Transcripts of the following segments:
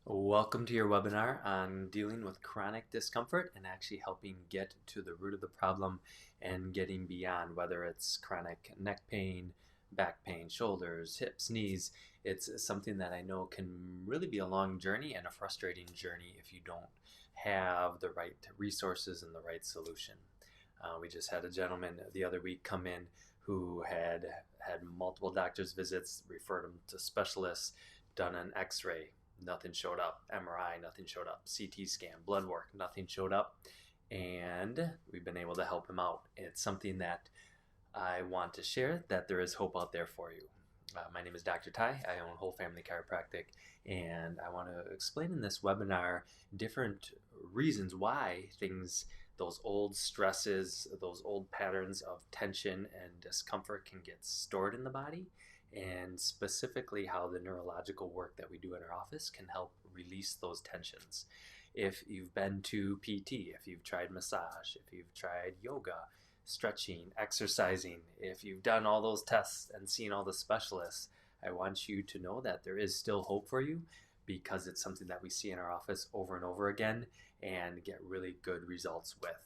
Welcome to your webinar on dealing with chronic discomfort and actually helping get to the root of the problem and getting beyond, whether it's chronic neck pain, back pain, shoulders, hips, knees. It's something that I know can really be a long journey and a frustrating journey if you don't have the right resources and the right solution. We just had a gentleman the other week come in who had multiple doctor's visits, referred him to specialists, done an x-ray. Nothing showed up. MRI, nothing showed up. CT scan, blood work, nothing showed up. And we've been able to help him out. It's something that I want to share, that there is hope out there for you. My name is Dr. Ty. I own Whole Family Chiropractic, and I want to explain in this webinar different reasons why those old stresses, those old patterns of tension and discomfort can get stored in the body, and specifically how the neurological work that we do in our office can help release those tensions. If you've been to PT, if you've tried massage, if you've tried yoga, stretching, exercising, if you've done all those tests and seen all the specialists, I want you to know that there is still hope for you, because it's something that we see in our office over and over again and get really good results with.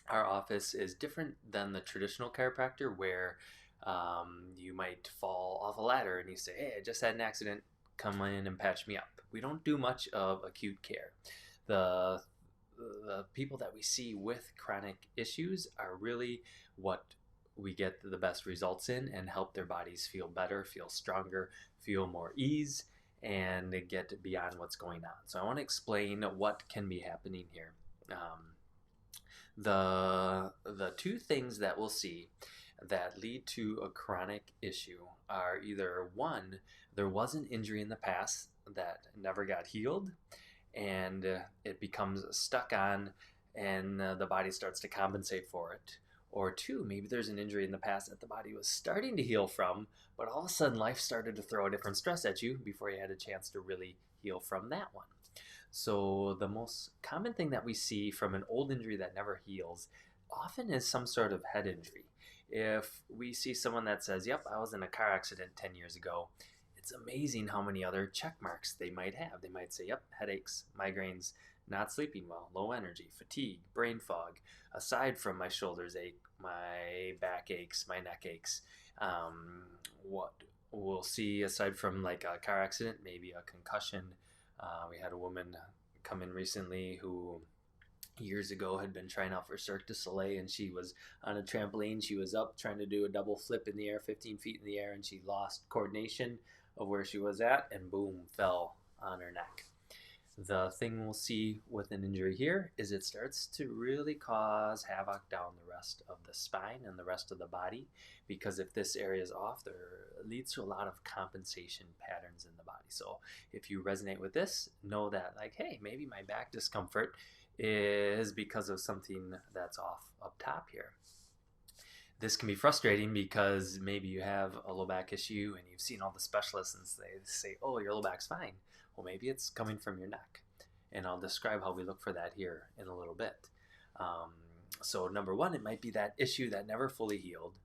Our office is different than the traditional chiropractor, where you might fall off a ladder and you say, "Hey, I just had an accident, come in and patch me up." We don't do much of acute care. The people that we see with chronic issues are really what we get the best results in and help their bodies feel better, feel stronger, feel more ease, and get beyond what's going on. So I want to explain what can be happening here. The two things that we'll see that lead to a chronic issue are either, one, there was an injury in the past that never got healed and it becomes stuck on, and the body starts to compensate for it. Or two, maybe there's an injury in the past that the body was starting to heal from, but all of a sudden life started to throw a different stress at you before you had a chance to really heal from that one. So the most common thing that we see from an old injury that never heals often is some sort of head injury. If we see someone that says, "Yep, I was in a car accident 10 years ago," it's amazing how many other check marks they might have. They might say, "Yep, headaches, migraines, not sleeping well, low energy, fatigue, brain fog, aside from my shoulders ache, my back aches, my neck aches." What we'll see aside from like a car accident, maybe a concussion. We had a woman come in recently who years ago had been trying out for Cirque du Soleil, and she was on a trampoline. She was up trying to do a double flip in the air, 15 feet in the air, and she lost coordination of where she was at and boom, fell on her neck. The thing we'll see with an injury here is it starts to really cause havoc down the rest of the spine and the rest of the body, because if this area is off, there leads to a lot of compensation patterns in the body. So if you resonate with this, know that, like, hey, maybe my back discomfort is because of something that's off up top here. This can be frustrating because maybe you have a low back issue and you've seen all the specialists and they say, "Oh, your low back's fine." Well, maybe it's coming from your neck. And I'll describe how we look for that here in a little bit. So number one, it might be that issue that never fully healed.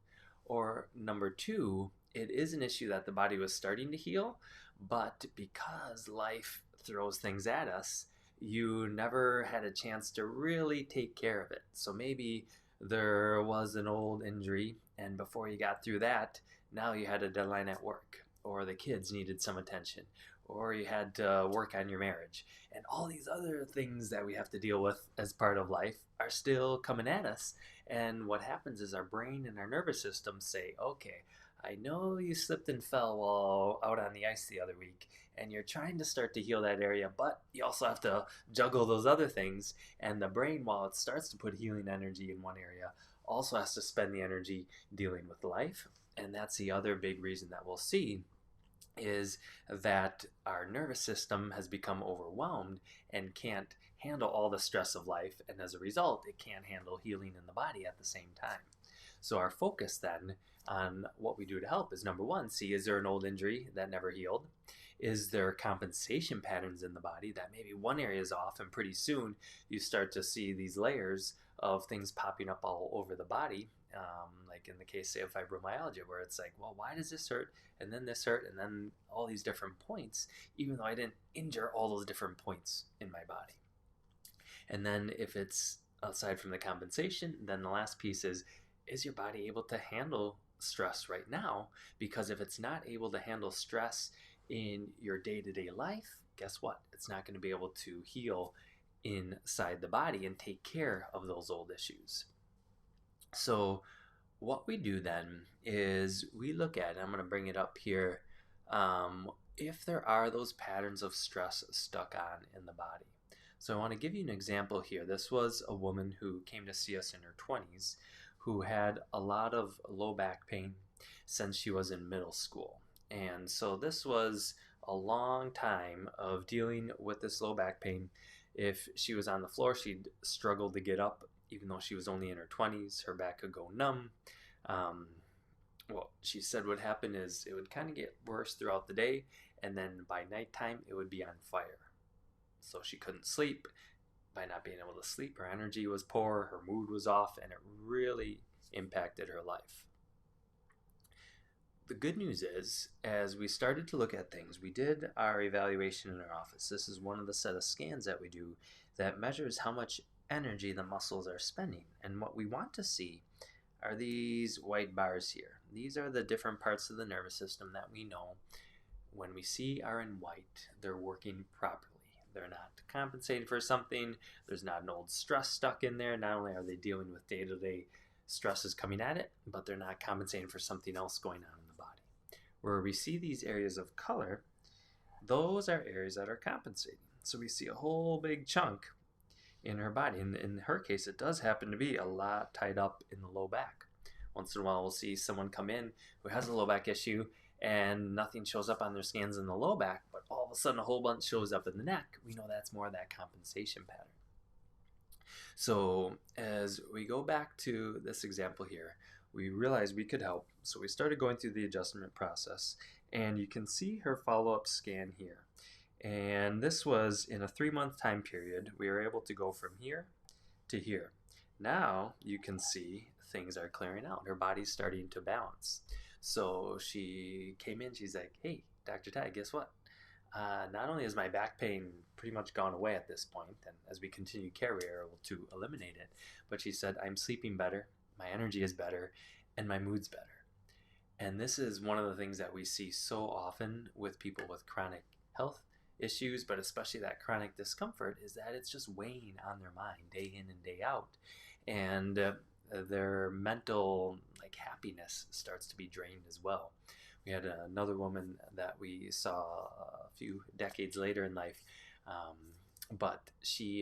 Or number two, it is an issue that the body was starting to heal, but because life throws things at us, you never had a chance to really take care of it. So maybe there was an old injury, and before you got through that, now you had a deadline at work, or the kids needed some attention, or you had to work on your marriage. And all these other things that we have to deal with as part of life are still coming at us. And what happens is our brain and our nervous system say, "Okay, I know you slipped and fell while out on the ice the other week, and you're trying to start to heal that area, but you also have to juggle those other things." And the brain, while it starts to put healing energy in one area, also has to spend the energy dealing with life. And that's the other big reason that we'll see, is that our nervous system has become overwhelmed and can't handle all the stress of life, and as a result, it can't handle healing in the body at the same time. So our focus then on what we do to help is, number one, see, is there an old injury that never healed? Is there compensation patterns in the body that maybe one area is off, and pretty soon you start to see these layers of things popping up all over the body, like in the case, say, of fibromyalgia, where it's like, well, why does this hurt, and then this hurt, and then all these different points, even though I didn't injure all those different points in my body. And then if it's aside from the compensation, then the last piece is your body able to handle stress right now? Because if it's not able to handle stress in your day-to-day life, guess what? It's not going to be able to heal inside the body and take care of those old issues. So what we do then is we look at, I'm going to bring it up here, if there are those patterns of stress stuck on in the body. So I want to give you an example here. This was a woman who came to see us in her 20s who had a lot of low back pain since she was in middle school. And so this was a long time of dealing with this low back pain. If she was on the floor, she'd struggle to get up, even though she was only in her 20s. Her back could go numb. Well, she said what happened is it would kind of get worse throughout the day, and then by nighttime it would be on fire. So she couldn't sleep. By not being able to sleep, her energy was poor, her mood was off, and it really impacted her life. The good news is, as we started to look at things, we did our evaluation in our office. This is one of the set of scans that we do that measures how much energy the muscles are spending. And what we want to see are these white bars here. These are the different parts of the nervous system that we know when we see are in white, they're working properly. They're not compensating for something. There's not an old stress stuck in there. Not only are they dealing with day-to-day stresses coming at it, but they're not compensating for something else going on in the body. Where we see these areas of color, those are areas that are compensating. So we see a whole big chunk in her body. And in her case, it does happen to be a lot tied up in the low back. Once in a while, we'll see someone come in who has a low back issue and nothing shows up on their scans in the low back, but all of a sudden a whole bunch shows up in the neck. We know that's more of that compensation pattern. So as we go back to this example here, we realized we could help. So we started going through the adjustment process, and you can see her follow-up scan here. And this was in a 3-month time period. We were able to go from here to here. Now you can see things are clearing out. Her body's starting to balance. So she came in, she's like, hey, Dr. Ty, guess what? Not only is my back pain pretty much gone away at this point, and as we continue care, we are able to eliminate it, but she said, I'm sleeping better, my energy is better, and my mood's better. And this is one of the things that we see so often with people with chronic health issues, but especially that chronic discomfort, is that it's just weighing on their mind day in and day out. And their mental happiness starts to be drained as well. We had another woman that we saw a few decades later in life, but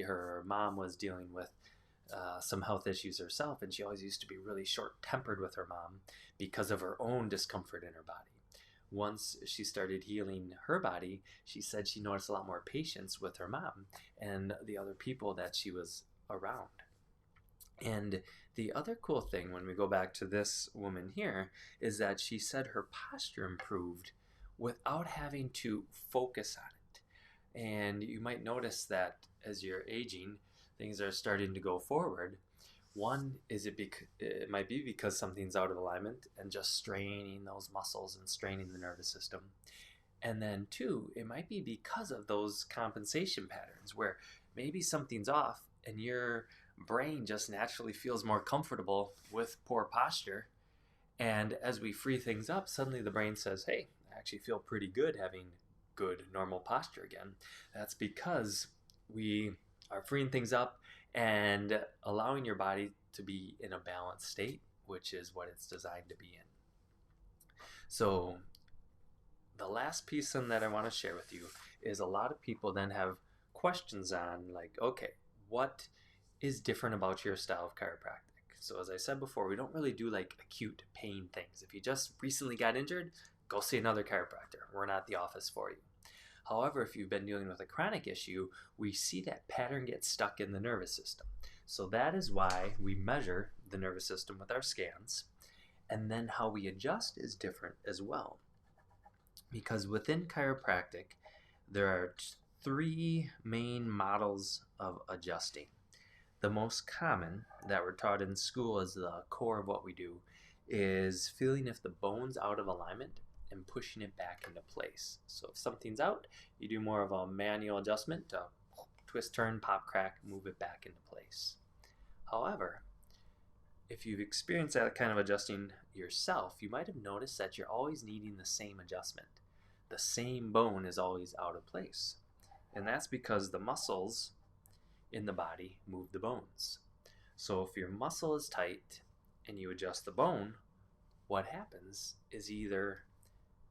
her mom was dealing with some health issues herself, and she always used to be really short-tempered with her mom because of her own discomfort in her body. Once she started healing her body, she said she noticed a lot more patience with her mom and the other people that she was around. And the other cool thing when we go back to this woman here is that she said her posture improved without having to focus on it. And you might notice that as you're aging, things are starting to go forward. One is it might be because something's out of alignment and just straining those muscles and straining the nervous system. And then two, it might be because of those compensation patterns where maybe something's off and your brain just naturally feels more comfortable with poor posture. And as we free things up, suddenly the brain says, hey, I actually feel pretty good having good normal posture again. That's because we are freeing things up and allowing your body to be in a balanced state, which is what it's designed to be in. So the last piece that I want to share with you is a lot of people then have questions on okay, what is different about your style of chiropractic? So as I said before, we don't really do acute pain things. If you just recently got injured, go see another chiropractor. We're not the office for you. However, if you've been dealing with a chronic issue, we see that pattern get stuck in the nervous system. So that is why we measure the nervous system with our scans, and then how we adjust is different as well. Because within chiropractic, there are three main models of adjusting. The most common that we're taught in school as the core of what we do is feeling if the bone's out of alignment and pushing it back into place. So if something's out, you do more of a manual adjustment to twist, turn, pop, crack, move it back into place. However, if you've experienced that kind of adjusting yourself, you might have noticed that you're always needing the same adjustment. The same bone is always out of place. And that's because the muscles in the body move the bones. So if your muscle is tight and you adjust the bone, what happens is either,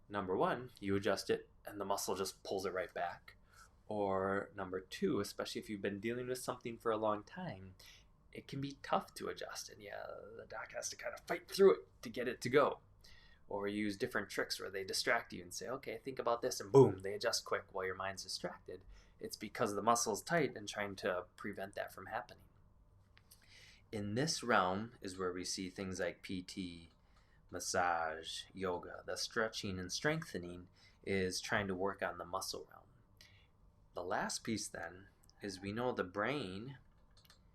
number one, you adjust it and the muscle just pulls it right back, or number two, especially if you've been dealing with something for a long time, it can be tough to adjust, and yeah, the doc has to kind of fight through it to get it to go. Or use different tricks where they distract you and say, okay, think about this, and boom, they adjust quick while your mind's distracted. It's because the muscle's tight and trying to prevent that from happening. In this realm is where we see things like PT, massage, yoga. The stretching and strengthening is trying to work on the muscle realm. The last piece then is we know the brain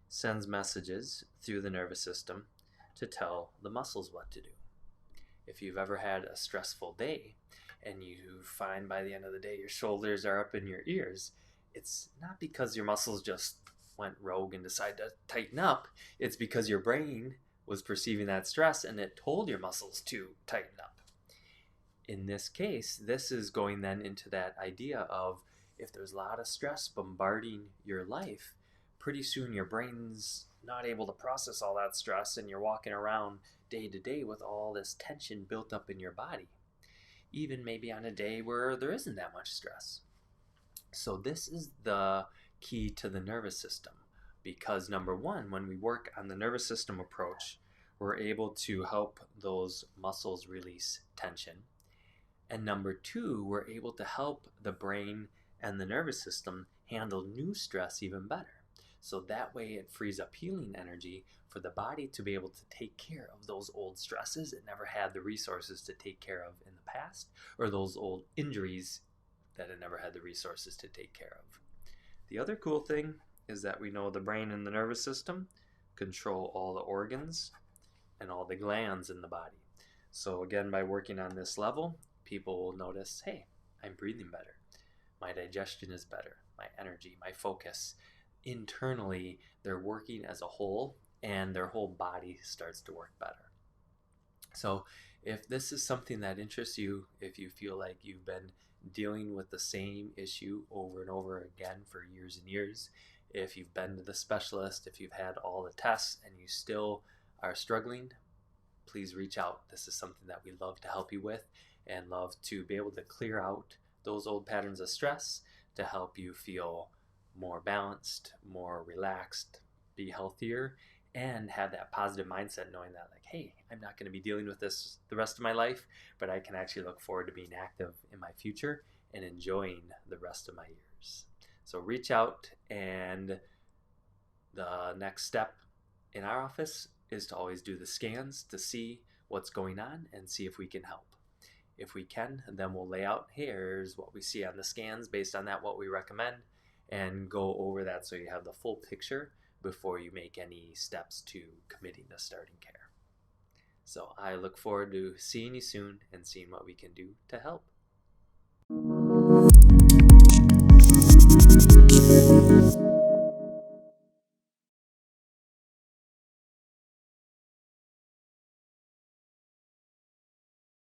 sends messages through the nervous system to tell the muscles what to do. If you've ever had a stressful day and you find by the end of the day your shoulders are up in your ears, it's not because your muscles just went rogue and decided to tighten up. It's because your brain was perceiving that stress and it told your muscles to tighten up. In this case, this is going then into that idea of if there's a lot of stress bombarding your life, pretty soon your brain's not able to process all that stress and you're walking around day to day with all this tension built up in your body, even maybe on a day where there isn't that much stress. So this is the key to the nervous system, because number one, when we work on the nervous system approach, we're able to help those muscles release tension. And number two, we're able to help the brain and the nervous system handle new stress even better. So that way it frees up healing energy for the body to be able to take care of those old stresses it never had the resources to take care of in the past, or those old injuries that it never had the resources to take care of. The other cool thing is that we know the brain and the nervous system control all the organs and all the glands in the body. So again, by working on this level, people will notice, hey, I'm breathing better. My digestion is better. My energy, my focus. Internally, they're working as a whole and their whole body starts to work better. So if this is something that interests you, if you feel like you've been dealing with the same issue over and over again for years and years, if you've been to the specialist, if you've had all the tests and you still are struggling, please reach out. This is something that we love to help you with and love to be able to clear out those old patterns of stress to help you feel more balanced, more relaxed, be healthier, and have that positive mindset knowing that, like, hey, I'm not going to be dealing with this the rest of my life, but I can actually look forward to being active in my future and enjoying the rest of my years. So reach out, and the next step in our office is to always do the scans to see what's going on and see if we can help. If we can, then we'll lay out, here's what we see on the scans, based on that, what we recommend, and go over that so you have the full picture before you make any steps to committing to starting care. So I look forward to seeing you soon and seeing what we can do to help.